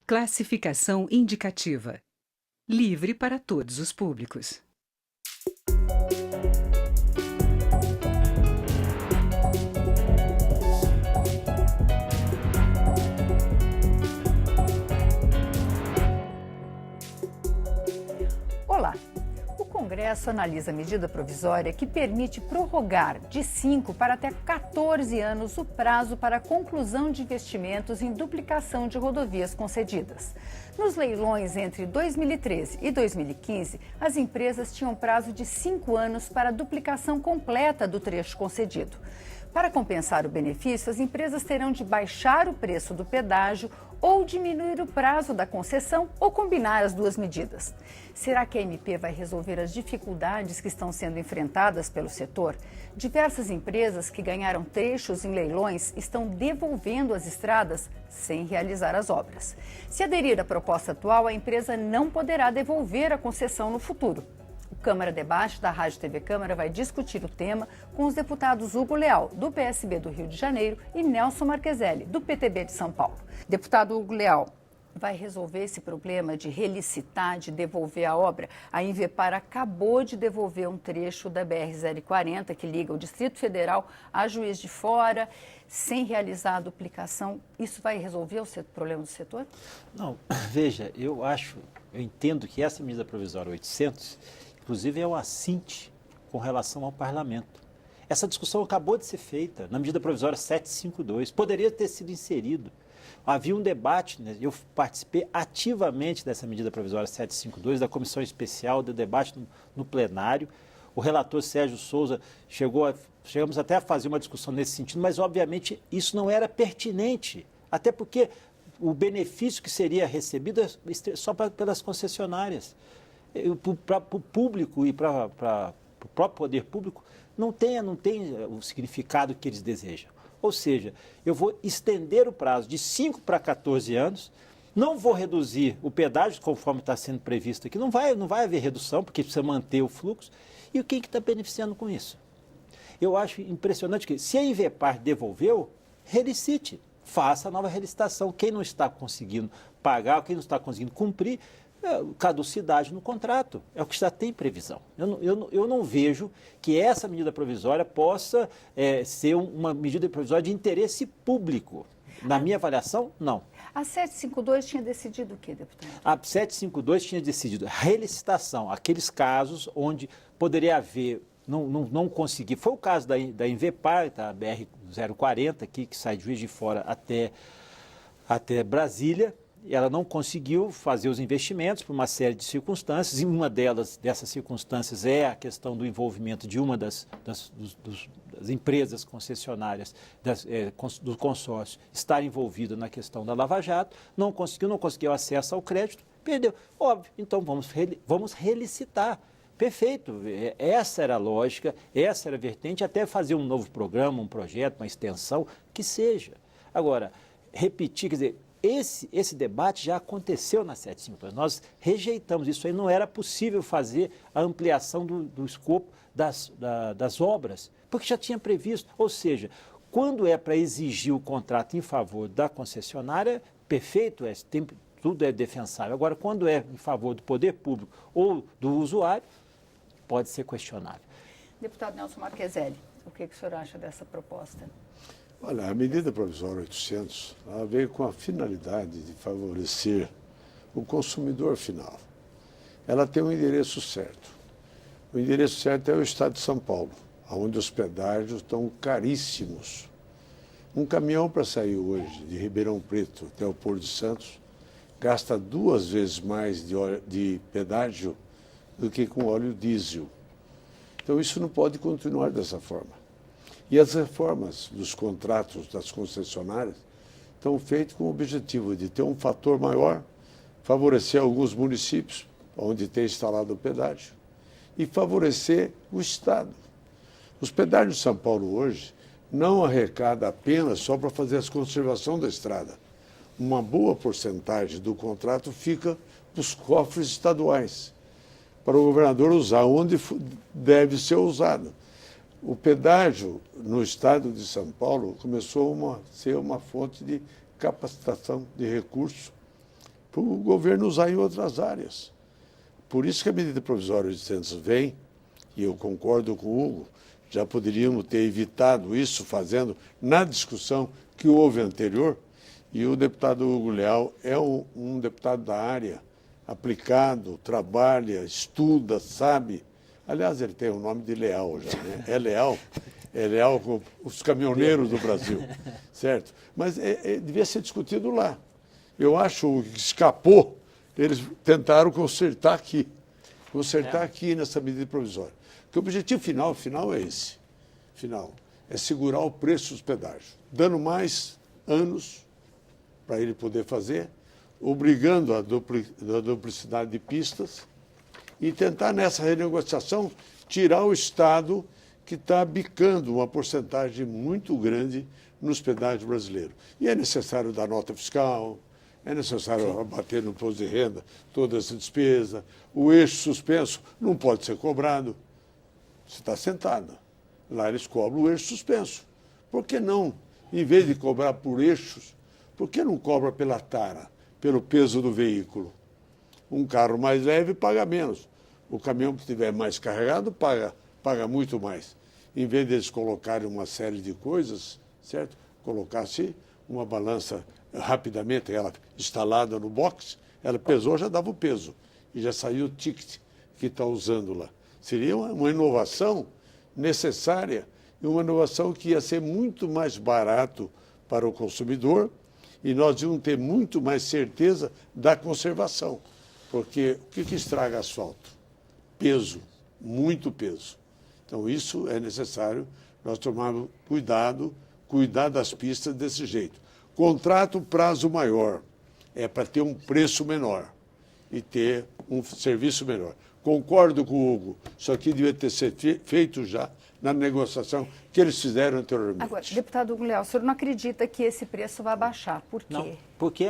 Classificação indicativa. Livre para todos os públicos. Olá! O Congresso analisa a medida provisória que permite prorrogar de 5 para até 14 anos o prazo para a conclusão de investimentos em duplicação de rodovias concedidas. Nos leilões entre 2013 e 2015, as empresas tinham prazo de 5 anos para a duplicação completa do trecho concedido. Para compensar o benefício, as empresas terão de baixar o preço do pedágio ou diminuir o prazo da concessão ou combinar as duas medidas. Será que a MP vai resolver as dificuldades que estão sendo enfrentadas pelo setor? Diversas empresas que ganharam trechos em leilões estão devolvendo as estradas sem realizar as obras. Se aderir à proposta atual, a empresa não poderá devolver a concessão no futuro. O Câmara Debate da Rádio TV Câmara vai discutir o tema com os deputados Hugo Leal, do PSB do Rio de Janeiro, e Nelson Marqueselli, do PTB de São Paulo. Deputado Hugo Leal, vai resolver esse problema de relicitar, de devolver a obra? A Invepar acabou de devolver um trecho da BR-040 que liga o Distrito Federal a Juiz de Fora, sem realizar a duplicação. Isso vai resolver o problema do setor? Não, veja, eu entendo que essa medida provisória 800, inclusive, é um assinte com relação ao parlamento. Essa discussão acabou de ser feita na medida provisória 752, poderia ter sido inserido. Havia um debate, né? Eu participei ativamente dessa medida provisória 752, da comissão especial, do debate no plenário. O relator Sérgio Souza chegamos até a fazer uma discussão nesse sentido, mas, obviamente, isso não era pertinente, até porque o benefício que seria recebido é só pelas concessionárias. Para o público e para o próprio poder público, não tem o significado que eles desejam. Ou seja, eu vou estender o prazo de 5 para 14 anos, não vou reduzir o pedágio conforme está sendo previsto aqui, não vai haver redução, porque precisa manter o fluxo. E quem que está beneficiando com isso? Eu acho impressionante que, se a Invepar devolveu, relicite, faça a nova relicitação. Quem não está conseguindo pagar, quem não está conseguindo cumprir, caducidade no contrato, é o que já tem previsão. Eu não vejo que essa medida provisória possa ser uma medida provisória de interesse público. Na minha avaliação, não. A 752 tinha decidido o quê, deputado? A 752 tinha decidido relicitação, aqueles casos onde poderia haver, não conseguir. Foi o caso da Invepar, da BR-040, aqui, que sai de Juiz de Fora até Brasília. E ela não conseguiu fazer os investimentos por uma série de circunstâncias, e uma dessas circunstâncias é a questão do envolvimento de uma das empresas concessionárias do consórcio estar envolvida na questão da Lava Jato, não conseguiu acesso ao crédito, perdeu. Óbvio, então vamos relicitar. Perfeito, essa era a lógica, essa era a vertente, até fazer um novo programa, um projeto, uma extensão, que seja. Agora, repetir, quer dizer, esse debate já aconteceu na 752. Nós rejeitamos isso aí, não era possível fazer a ampliação do escopo das obras, porque já tinha previsto. Ou seja, quando é para exigir o contrato em favor da concessionária, perfeito, tudo é defensável. Agora, quando é em favor do poder público ou do usuário, pode ser questionável. Deputado Nelson Marqueselli, o que o senhor acha dessa proposta? Olha, a medida provisória 800 ela veio com a finalidade de favorecer o consumidor final. Ela tem um endereço certo. O endereço certo é o estado de São Paulo, onde os pedágios estão caríssimos. Um caminhão para sair hoje de Ribeirão Preto até o Porto de Santos gasta 2 vezes mais de pedágio do que com óleo diesel. Então isso não pode continuar dessa forma. E as reformas dos contratos das concessionárias estão feitas com o objetivo de ter um fator maior, favorecer alguns municípios onde tem instalado o pedágio e favorecer o Estado. Os pedágios de São Paulo hoje não arrecadam apenas só para fazer a conservação da estrada. Uma boa porcentagem do contrato fica para os cofres estaduais, para o governador usar onde deve ser usado. O pedágio no estado de São Paulo começou a ser uma fonte de capacitação de recursos para o governo usar em outras áreas. Por isso que a medida provisória 800 vem, e eu concordo com o Hugo, já poderíamos ter evitado isso fazendo na discussão que houve anterior, e o deputado Hugo Leal é um deputado da área, aplicado, trabalha, estuda, sabe. Aliás, ele tem o nome de Leal já, né? É leal com os caminhoneiros do Brasil, certo? Mas devia ser discutido lá. Eu acho que escapou, eles tentaram consertar aqui nessa medida provisória. Porque o objetivo final é esse. Final é segurar o preço dos pedágios, dando mais anos para ele poder fazer, obrigando a duplicidade de pistas e tentar, nessa renegociação, tirar o Estado que está bicando uma porcentagem muito grande nos pedágios brasileiros. E é necessário dar nota fiscal, é necessário abater no imposto de renda toda essa despesa, o eixo suspenso não pode ser cobrado. Você está sentada. Lá eles cobram o eixo suspenso. Por que não, em vez de cobrar por eixos, por que não cobra pela tara, pelo peso do veículo? Um carro mais leve paga menos. O caminhão que estiver mais carregado paga muito mais. Em vez de eles colocarem uma série de coisas, certo? Colocasse uma balança rapidamente, ela instalada no box, ela pesou, já dava o peso. E já saiu o ticket que está usando lá. Seria uma inovação necessária e uma inovação que ia ser muito mais barato para o consumidor e nós íamos ter muito mais certeza da conservação. Porque o que estraga asfalto? Peso, muito peso. Então, isso é necessário nós tomarmos cuidar das pistas desse jeito. Contrato prazo maior é para ter um preço menor e ter um serviço melhor. Concordo com o Hugo, isso aqui devia ter sido feito já na negociação que eles fizeram anteriormente. Agora, deputado Hugo Leal, o senhor não acredita que esse preço vai baixar? Por quê? Não, porque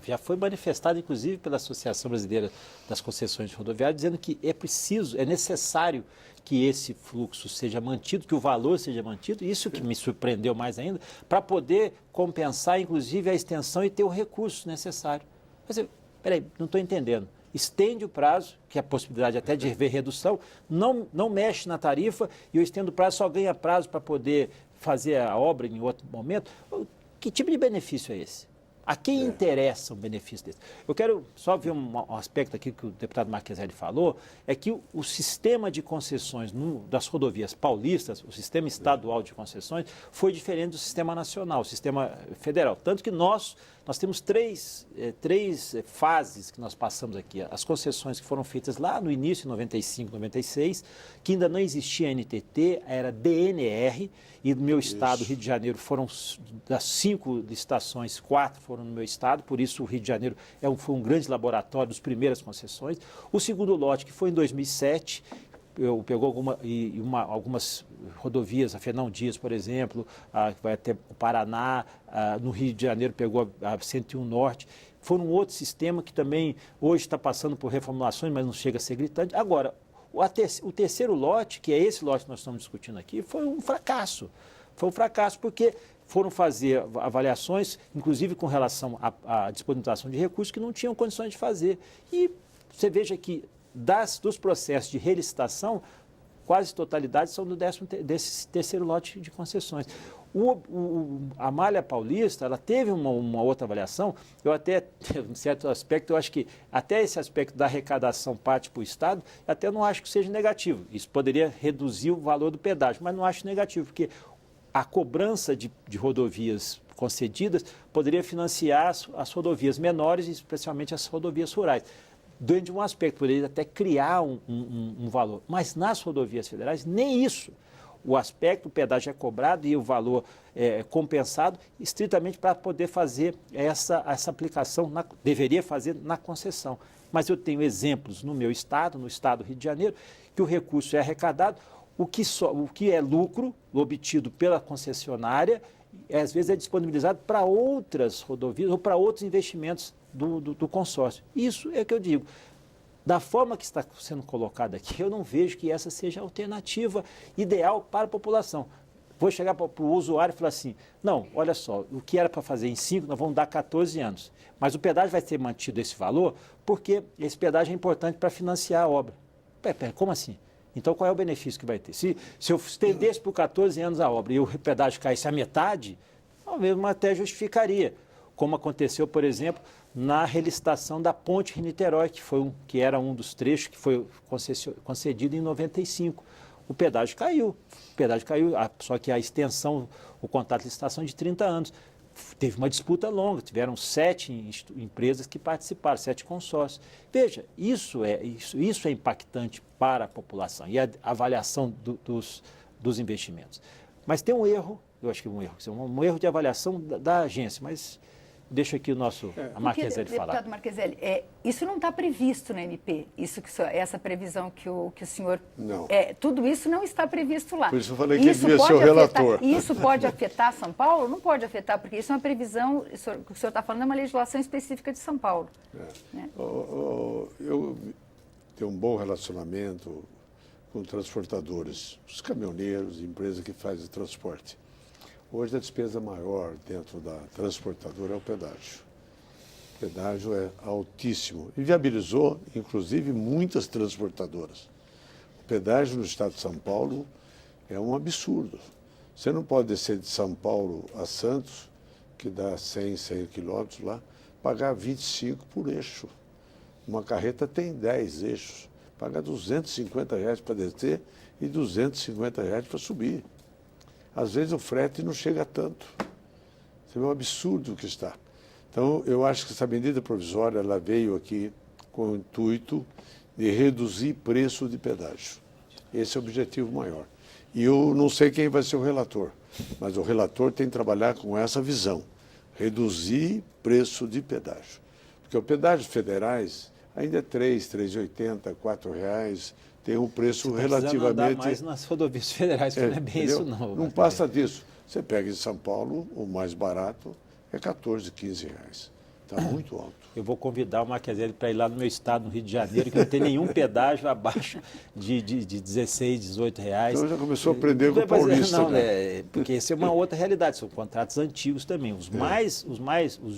já foi manifestado, inclusive, pela Associação Brasileira das Concessões Rodoviárias, dizendo que é necessário que esse fluxo seja mantido, que o valor seja mantido, isso que me surpreendeu mais ainda, para poder compensar, inclusive, a extensão e ter o recurso necessário. Mas, peraí, não estou entendendo. Estende o prazo, que é a possibilidade até de haver redução, não mexe na tarifa e eu estendo o prazo, só ganha prazo para poder fazer a obra em outro momento. Que tipo de benefício é esse? A quem interessa um benefício desse? Eu quero só ver um aspecto aqui que o deputado Marcheselli falou, é que o sistema de concessões das rodovias paulistas, o sistema estadual de concessões, foi diferente do sistema nacional, o sistema federal. Tanto que nós temos três fases que nós passamos aqui. As concessões que foram feitas lá no início, em 95, 96, que ainda não existia NTT, era DNR, e no meu estado, Rio de Janeiro, foram das 5 licitações, 4 foram no meu estado, por isso o Rio de Janeiro foi um grande laboratório das primeiras concessões. O segundo lote, que foi em 2007, pegou algumas rodovias, a Fernão Dias, por exemplo, que vai até o Paraná, no Rio de Janeiro pegou a 101 Norte. Foi um outro sistema que também hoje está passando por reformulações, mas não chega a ser gritante. Agora, o terceiro lote, que é esse lote que nós estamos discutindo aqui, foi um fracasso. Foi um fracasso porque foram fazer avaliações, inclusive com relação à disponibilização de recursos, que não tinham condições de fazer. E você veja que dos processos de relicitação, quase totalidade são desse terceiro lote de concessões. A Malha Paulista, ela teve uma outra avaliação, eu até, em certo aspecto, eu acho que até esse aspecto da arrecadação parte para o Estado, até não acho que seja negativo. Isso poderia reduzir o valor do pedágio, mas não acho negativo, porque a cobrança de rodovias concedidas poderia financiar as rodovias menores, especialmente as rodovias rurais. Dentro de um aspecto, poderia até criar um valor. Mas nas rodovias federais, nem isso. O aspecto, o pedágio é cobrado e o valor é compensado estritamente para poder fazer essa aplicação, deveria fazer na concessão. Mas eu tenho exemplos no meu estado, no estado do Rio de Janeiro, que o recurso é arrecadado, o que é lucro obtido pela concessionária, às vezes é disponibilizado para outras rodovias ou para outros investimentos do consórcio. Isso é o que eu digo. Da forma que está sendo colocada aqui, eu não vejo que essa seja a alternativa ideal para a população. vou chegar para o usuário e falar assim, não, olha só, o que era para fazer em 5, nós vamos dar 14 anos. Mas o pedágio vai ser mantido esse valor porque esse pedágio é importante para financiar a obra. Pera, como assim? Então, qual é o benefício que vai ter? Se eu estendesse por 14 anos a obra e o pedágio caísse a metade, talvez até justificaria. Como aconteceu, por exemplo, na relicitação da Ponte Rio-Niterói, que era um dos trechos que foi concedido em 95. O pedágio caiu, só que a extensão, o contrato de licitação de 30 anos. Teve uma disputa longa, tiveram 7 empresas que participaram, 7 consórcios. Veja, isso é impactante para a população e a avaliação dos investimentos. Mas tem um erro, eu acho que um erro de avaliação da agência, mas deixa aqui a Marqueselli falar. Deputado Marqueselli, isso não está previsto na MP, essa previsão que o senhor... Não. Tudo isso não está previsto lá. Por isso eu falei que ele devia ser o relator. E isso pode afetar São Paulo? Não pode afetar, porque isso é uma previsão, o que o senhor está falando é uma legislação específica de São Paulo. Né? Eu tenho um bom relacionamento com transportadores, os caminhoneiros, empresas que fazem transporte. Hoje a despesa maior dentro da transportadora é o pedágio. O pedágio é altíssimo. Inviabilizou, inclusive, muitas transportadoras. O pedágio no estado de São Paulo é um absurdo. Você não pode descer de São Paulo a Santos, que dá 100 quilômetros lá, pagar 25 por eixo. Uma carreta tem 10 eixos. Pagar R$250 para descer e R$250 para subir. Às vezes o frete não chega a tanto. Isso é um absurdo que está. Então, eu acho que essa medida provisória ela veio aqui com o intuito de reduzir preço de pedágio. Esse é o objetivo maior. E eu não sei quem vai ser o relator, mas o relator tem que trabalhar com essa visão, reduzir preço de pedágio. Porque os pedágios federais ainda é R$3,80, R$4, tem um preço relativamente... Não mais nas rodovias federais, que não é bem isso não. Não passa disso. Você pega em São Paulo, o mais barato é R$14, R$15. Está muito alto. Eu vou convidar o Marqueselli para ir lá no meu estado, no Rio de Janeiro, que não tem nenhum pedágio abaixo de R$16, R$18. Então já começou a aprender com o paulista. Não, porque essa é uma outra realidade, são contratos antigos também. Os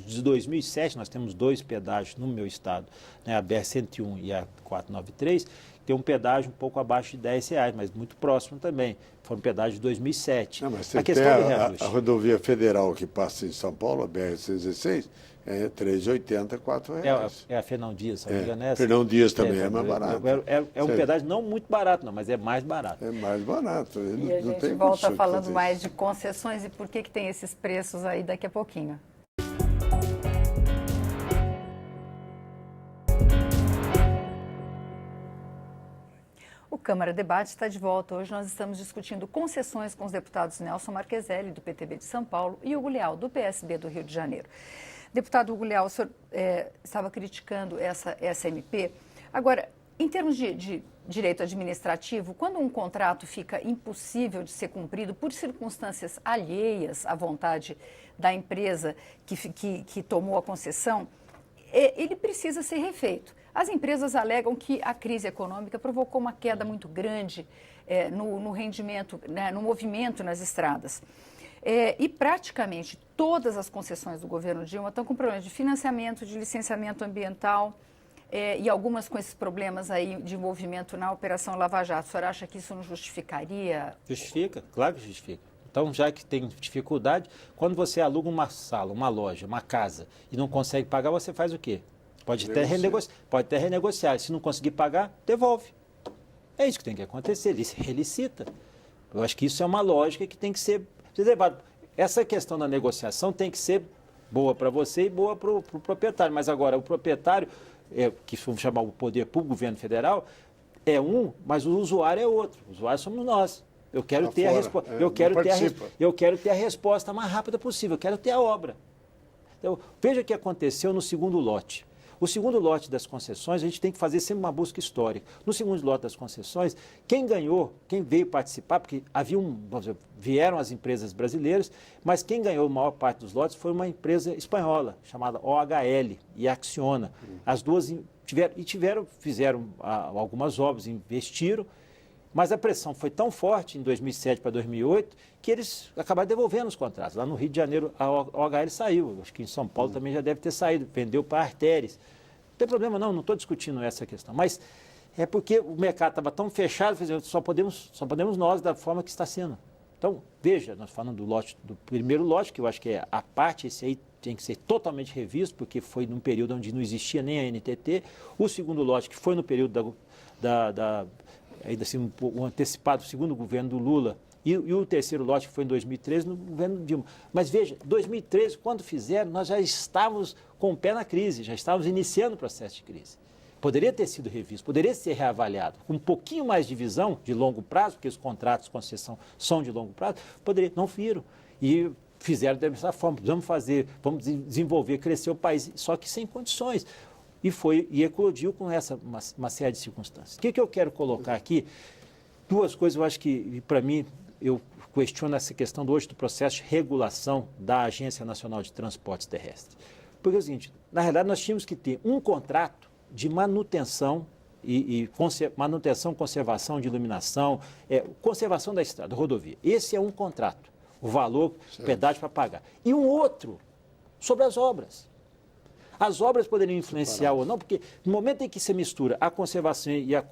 de 2007, nós temos 2 pedágios no meu estado, né, a BR-101 e a 493, tem um pedágio um pouco abaixo de R$10, mas muito próximo também. Foi um pedágio de 2007. Não, mas você tem a rodovia federal que passa em São Paulo, a BR-116, é R$3,80, R$4. É a Fernão Dias, se não me engano, Fernão Dias também é mais barato. É um pedágio não muito barato, não, mas é mais barato. É mais barato. E a gente volta falando mais de concessões e por que tem esses preços aí daqui a pouquinho. O Câmara Debate está de volta. Hoje nós estamos discutindo concessões com os deputados Nelson Marqueselli, do PTB de São Paulo, e Hugo Leal, do PSB do Rio de Janeiro. Deputado Hugo Leal, o senhor estava criticando essa MP. Agora, em termos de direito administrativo, quando um contrato fica impossível de ser cumprido por circunstâncias alheias à vontade da empresa que tomou a concessão, ele precisa ser refeito. As empresas alegam que a crise econômica provocou uma queda muito grande no rendimento, né, no movimento nas estradas. E praticamente todas as concessões do governo Dilma estão com problemas de financiamento, de licenciamento ambiental e algumas com esses problemas aí de envolvimento na Operação Lava Jato. O senhor acha que isso não justificaria? Justifica, claro que justifica. Então, já que tem dificuldade, quando você aluga uma sala, uma loja, uma casa e não consegue pagar, você faz o quê? Pode até renegociar. Se não conseguir pagar, devolve. É isso que tem que acontecer. Ele se relicita. Eu acho que isso é uma lógica que tem que ser levada. Essa questão da negociação tem que ser boa para você e boa para o proprietário. Mas agora, o proprietário, que vamos chamar o poder público, o governo federal, é um, mas o usuário é outro. O usuário somos nós. Eu quero ter a resposta. Eu quero ter a resposta mais rápida possível. Eu quero ter a obra. Então, veja o que aconteceu no segundo lote. O segundo lote das concessões, a gente tem que fazer sempre uma busca histórica. No segundo lote das concessões, quem ganhou, quem veio participar, porque vieram as empresas brasileiras, mas quem ganhou a maior parte dos lotes foi uma espanhola, chamada OHL e Acciona. As duas fizeram algumas obras, investiram, Mas a pressão foi tão forte em 2007 para 2008 que eles acabaram devolvendo os contratos. Lá no Rio de Janeiro a OHL saiu, acho que em São Paulo também já deve ter saído, vendeu para a Artéries. Não tem problema não estou discutindo essa questão, mas é porque o mercado estava tão fechado, só podemos nós da forma que está sendo. Então, veja, nós falando do primeiro lote, que eu acho que é a parte, esse aí tem que ser totalmente revisto, porque foi num período onde não existia nem a NTT. O segundo lote, que foi no período ainda assim, um antecipado, segundo governo do Lula, e o terceiro lote, que foi em 2013, no governo do Dilma. Mas veja, 2013, quando fizeram, nós já estávamos com o pé na crise, já estávamos iniciando o processo de crise. Poderia ter sido revisto, poderia ser reavaliado, com um pouquinho mais de visão de longo prazo, porque os contratos de concessão são de longo prazo, não viram. E fizeram dessa forma, vamos desenvolver, crescer o país, só que sem condições. E eclodiu com uma série de circunstâncias. O que eu quero colocar aqui? Duas coisas, eu acho que, para mim, eu questiono essa questão hoje do processo de regulação da Agência Nacional de Transportes Terrestres. Porque é o seguinte, na realidade, nós tínhamos que ter um contrato de manutenção manutenção, conservação de iluminação, conservação da estrada, rodovia. Esse é um contrato, o valor, o pedágio para pagar. E um outro sobre as obras. As obras poderiam influenciar ou não, porque no momento em que você mistura a conservação e a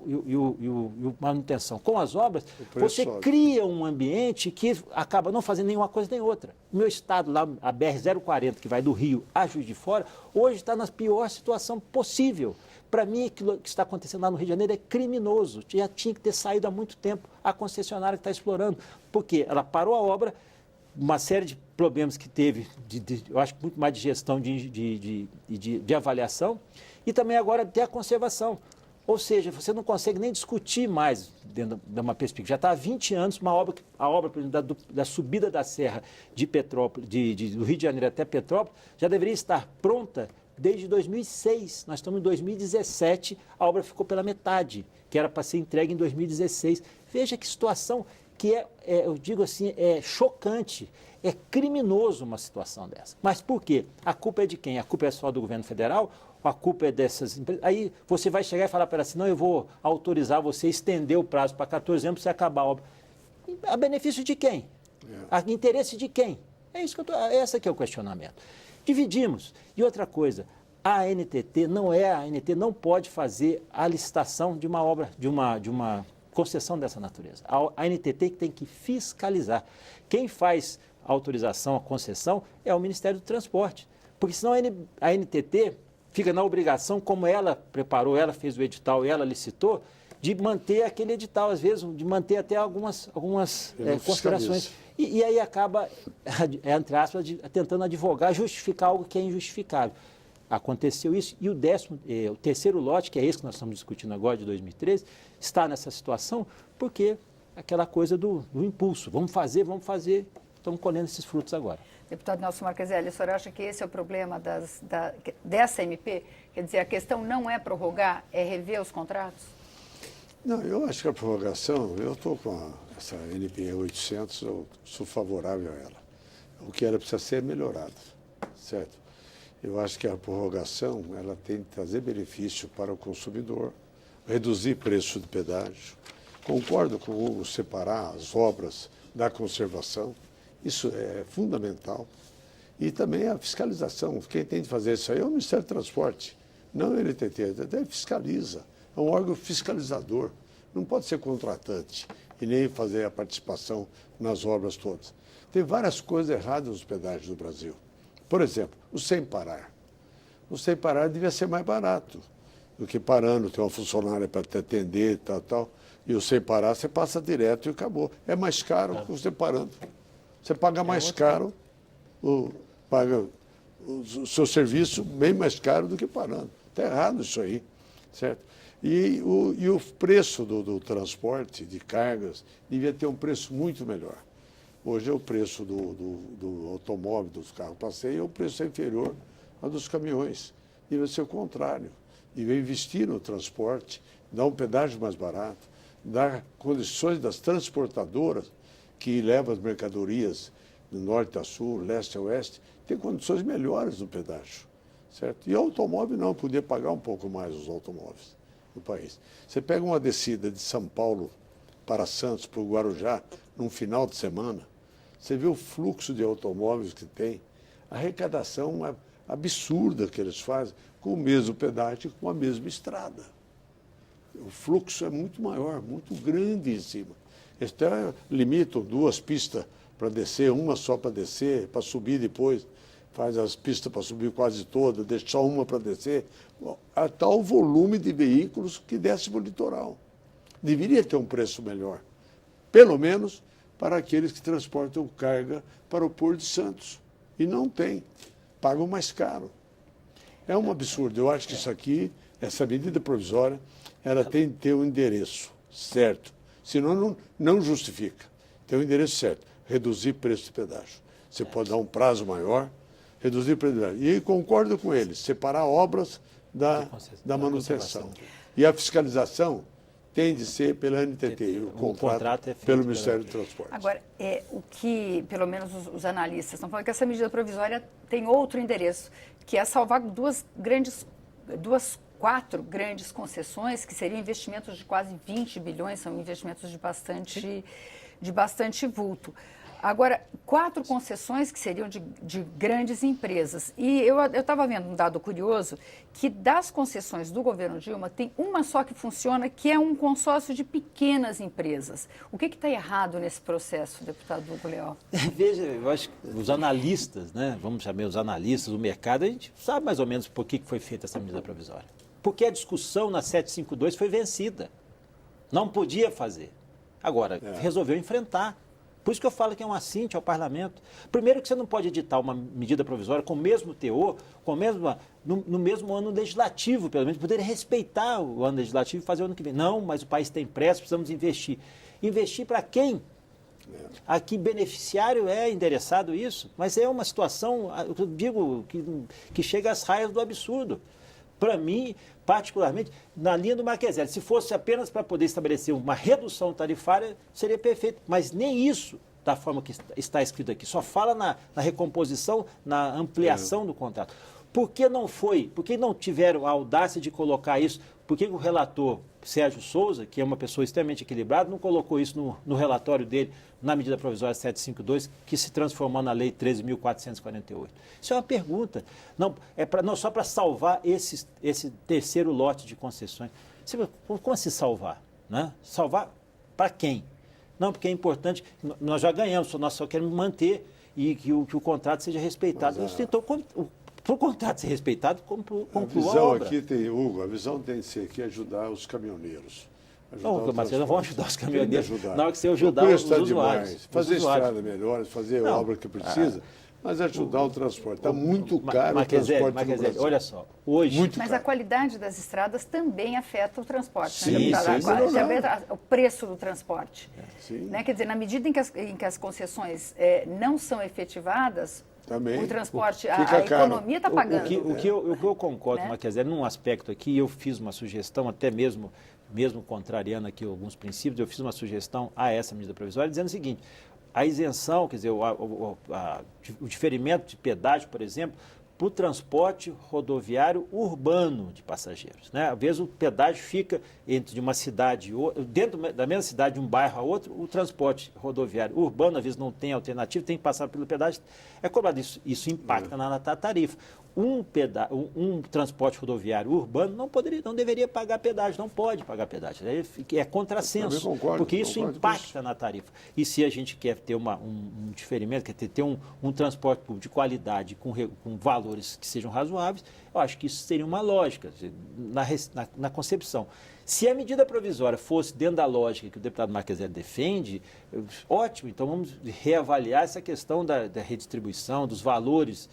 manutenção com as obras, você cria um ambiente que acaba não fazendo nenhuma coisa nem outra. O meu estado, lá, a BR-040, que vai do Rio a Juiz de Fora, hoje está na pior situação possível. Para mim, aquilo que está acontecendo lá no Rio de Janeiro é criminoso. Já tinha que ter saído há muito tempo a concessionária que está explorando, porque ela parou a obra, uma série de problemas que teve, eu acho muito mais de gestão de avaliação, e também agora ter a conservação. Ou seja, você não consegue nem discutir mais dentro de uma perspectiva. Já está há 20 anos, a obra por exemplo, da subida da serra de Petrópolis, do Rio de Janeiro até Petrópolis, já deveria estar pronta desde 2006. Nós estamos em 2017, a obra ficou pela metade, que era para ser entregue em 2016. Veja que situação que eu digo assim, é chocante, é criminoso uma situação dessa. Mas por quê? A culpa é de quem? A culpa é só do governo federal? Ou a culpa é dessas empresas? Aí você vai chegar e falar para ela assim, não, eu vou autorizar você a estender o prazo para 14 anos para você acabar a obra. A benefício de quem? A interesse de quem? É isso que esse que é o questionamento. Dividimos. E outra coisa, a ANTT não pode fazer a licitação de uma obra, de uma concessão dessa natureza. A ANTT tem que fiscalizar. Quem faz a autorização, a concessão, é o Ministério do Transporte. Porque senão a ANTT fica na obrigação, como ela preparou, ela fez o edital e ela licitou, de manter aquele edital, às vezes, de manter até algumas considerações. E aí acaba, entre aspas, tentando advogar, justificar algo que é injustificável. Aconteceu isso, e o terceiro lote, que é esse que nós estamos discutindo agora, de 2013, está nessa situação porque aquela coisa do impulso. Vamos fazer, estamos colhendo esses frutos agora. Deputado Nelson Marqueselli, o senhor acha que esse é o problema dessa MP? Quer dizer, a questão não é prorrogar, é rever os contratos? Não, eu acho que a prorrogação, eu estou com essa NP 800, eu sou favorável a ela. O que ela precisa ser melhorado, certo? Eu acho que a prorrogação ela tem que trazer benefício para o consumidor, reduzir preço do pedágio. Concordo com o Hugo separar as obras da conservação, isso é fundamental. E também a fiscalização. Quem tem de fazer isso aí é o Ministério do Transporte, não o NTT. O NTT fiscaliza, é um órgão fiscalizador, não pode ser contratante e nem fazer a participação nas obras todas. Tem várias coisas erradas nos pedágios do Brasil. Por exemplo, o sem parar. O sem parar devia ser mais barato do que parando, tem uma funcionária para te atender, tal. E o sem parar, você passa direto e acabou. É mais caro que você parando. Você paga mais caro, paga o seu serviço bem mais caro do que parando. Está errado isso aí, certo? E o preço do transporte de cargas devia ter um preço muito melhor. Hoje o preço do automóvel, dos carros passeio, o preço é inferior ao dos caminhões. Deve ser o contrário. Deve investir no transporte, dar um pedágio mais barato, dar condições das transportadoras que levam as mercadorias do norte a sul, leste a oeste, ter condições melhores no pedágio, certo? E o automóvel não, podia pagar um pouco mais os automóveis no país. Você pega uma descida de São Paulo para Santos, para o Guarujá, num final de semana, você vê o fluxo de automóveis que tem, a arrecadação absurda que eles fazem, com o mesmo pedágio, com a mesma estrada. O fluxo é muito maior, muito grande em cima. Eles até limitam 2 pistas para descer, uma só para descer, para subir depois, faz as pistas para subir quase todas, deixa só uma para descer. A tal volume de veículos que desce para o litoral. Deveria ter um preço melhor, pelo menos para aqueles que transportam carga para o Porto de Santos. E não tem, pagam mais caro. É um absurdo. Eu acho que isso aqui, essa medida provisória, ela tem que ter um endereço certo. Senão, não justifica. Tem um endereço certo. Reduzir preço de pedágio. Você pode dar um prazo maior, reduzir o preço de pedágio. E concordo com eles, separar obras da manutenção. E a fiscalização tem de ser pela ANTT, o contrato é pelo Ministério do Transporte. Agora, o que, pelo menos os analistas estão falando, que essa medida provisória tem outro endereço, que é salvar 4 grandes concessões, que seriam investimentos de quase 20 bilhões, são investimentos de bastante vulto. Agora, 4 concessões que seriam de grandes empresas. E eu estava vendo um dado curioso, que das concessões do governo Dilma, tem uma só que funciona, que é um consórcio de pequenas empresas. O que está errado nesse processo, deputado Hugo Leal? Veja, eu acho que os analistas, né, vamos chamar os analistas do mercado, a gente sabe mais ou menos por que foi feita essa medida provisória. Porque a discussão na 752 foi vencida. Não podia fazer. Agora, resolveu enfrentar. Por isso que eu falo que é um assinte ao parlamento. Primeiro que você não pode editar uma medida provisória com o mesmo teor, no mesmo ano legislativo, pelo menos, poder respeitar o ano legislativo e fazer o ano que vem. Não, mas o país tem pressa, precisamos investir. Investir para quem? A que beneficiário é endereçado isso? Mas é uma situação, eu digo, que chega às raias do absurdo. Para mim, particularmente, na linha do Marqueselli, se fosse apenas para poder estabelecer uma redução tarifária, seria perfeito. Mas nem isso, da forma que está escrito aqui, só fala na recomposição, na ampliação do contrato. Por que não foi? Por que não tiveram a audácia de colocar isso? Por que o relator Sérgio Souza, que é uma pessoa extremamente equilibrada, não colocou isso no relatório dele, na medida provisória 752, que se transformou na lei 13.448? Isso é uma pergunta. Não só para salvar esse terceiro lote de concessões. Como se salvar? Né? Salvar para quem? Não, porque é importante, nós já ganhamos, nós só queremos manter e que o contrato seja respeitado. Nós tentou para o contrato ser respeitado, conclua a obra. Aqui tem, Hugo, a visão tem de ser aqui ajudar os caminhoneiros. Mas não vão ajudar os caminhoneiros. Na hora que você ajudar os usuários. Demais. Fazer estrada melhor, fazer a obra que precisa, mas ajudar o transporte. Está muito caro o transporte no Brasil. Olha só, hoje... Mas a qualidade das estradas também afeta o transporte. Sim, o preço do transporte. Sim. Né? Quer dizer, na medida em que as concessões não são efetivadas, também, o transporte, a economia está pagando. O que eu concordo, Marqueselli, num aspecto aqui, eu fiz uma sugestão, até mesmo contrariando aqui alguns princípios, eu fiz uma sugestão a essa medida provisória, dizendo o seguinte: a isenção, quer dizer, o diferimento de pedágio, por exemplo, para o transporte rodoviário urbano de passageiros. Né? Às vezes o pedágio fica entre uma cidade e outra, dentro da mesma cidade, de um bairro a outro, o transporte rodoviário urbano, às vezes não tem alternativa, tem que passar pelo pedágio, é cobrado. Isso impacta na tarifa. Um transporte rodoviário urbano não deveria pagar pedágio, não pode pagar pedágio. É contrassenso, porque isso impacta na tarifa. E se a gente quer ter um diferimento, quer ter um transporte público de qualidade, com valores que sejam razoáveis, eu acho que isso seria uma lógica na concepção. Se a medida provisória fosse dentro da lógica que o deputado Marqueselli defende, ótimo, então vamos reavaliar essa questão da redistribuição, dos valores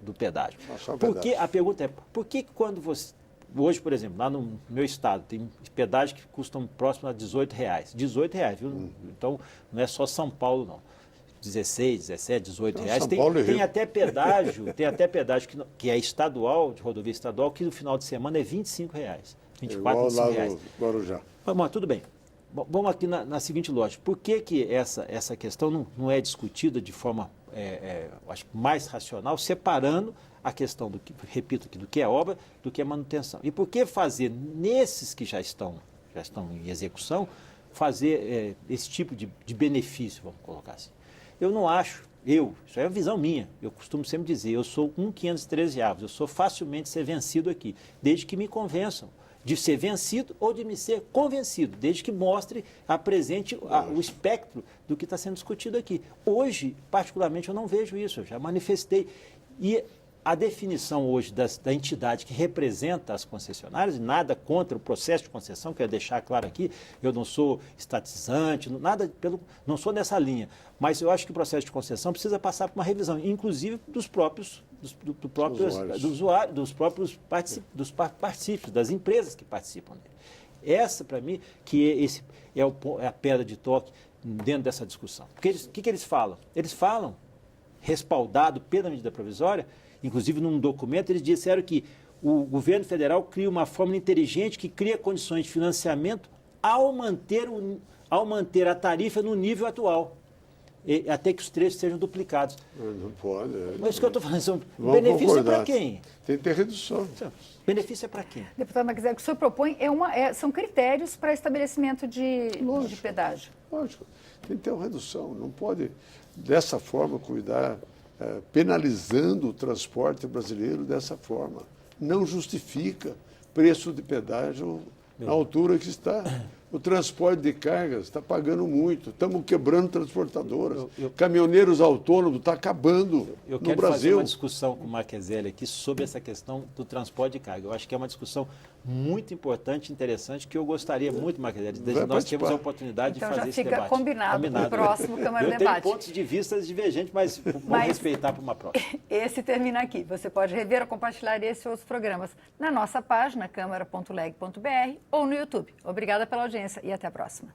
do pedágio. Porque a pergunta é, por que quando você... Hoje, por exemplo, lá no meu estado, tem pedágio que custam próximo a R$18. R$18, viu? Então, não é só São Paulo, não. 16, 17, 18 reais. Tem até pedágio, que é estadual, de rodovia estadual, que no final de semana é R$25. 24, igual reais. No Guarujá. Mas tudo bem. Vamos aqui na seguinte lógica. Por que essa questão não é discutida de forma acho, mais racional, separando a questão do que é obra, do que é manutenção? E por que fazer nesses que já estão em execução, fazer esse tipo de benefício, vamos colocar assim. Eu não acho, isso é a visão minha, eu costumo sempre dizer, eu sou 513 avos, eu sou facilmente ser vencido aqui, desde que me convençam de ser vencido ou de me ser convencido, desde que mostre, apresente o espectro do que está sendo discutido aqui. Hoje, particularmente, eu não vejo isso, eu já manifestei. E a definição hoje da entidade que representa as concessionárias, e nada contra o processo de concessão, quero deixar claro aqui, eu não sou estatizante, não sou nessa linha, mas eu acho que o processo de concessão precisa passar por uma revisão, inclusive dos próprios partícipes, das empresas que participam dele. Essa, para mim, que é a pedra de toque dentro dessa discussão. Porque o que eles falam? Eles falam, respaldado pela medida provisória, inclusive num documento, eles disseram que o governo federal cria uma fórmula inteligente que cria condições de financiamento ao manter a tarifa no nível atual, até que os trechos sejam duplicados. Não pode. Mas isso que eu estou falando, benefício é para quem? Tem que ter redução. Benefício é para quem? Deputado Maquiselli, o que o senhor propõe são critérios para estabelecimento de pedágio. Lógico, tem que ter uma redução. Não pode, dessa forma, cuidar, penalizando o transporte brasileiro dessa forma. Não justifica preço de pedágio na altura que está. O transporte de cargas está pagando muito, estamos quebrando transportadoras. Caminhoneiros autônomos está acabando no Brasil. Eu quero fazer uma discussão com o Marcheselli aqui sobre essa questão do transporte de carga. Eu acho que é uma discussão muito importante, interessante, que eu gostaria muito, Marcheselli, de nós termos a oportunidade de fazer esse debate. Então já fica combinado para o próximo Câmara Debate. Eu tenho pontos de vista divergentes, mas vamos respeitar para uma próxima. Esse termina aqui. Você pode rever ou compartilhar esse e outros programas na nossa página, câmara.leg.br ou no YouTube. Obrigada pela audiência e até a próxima.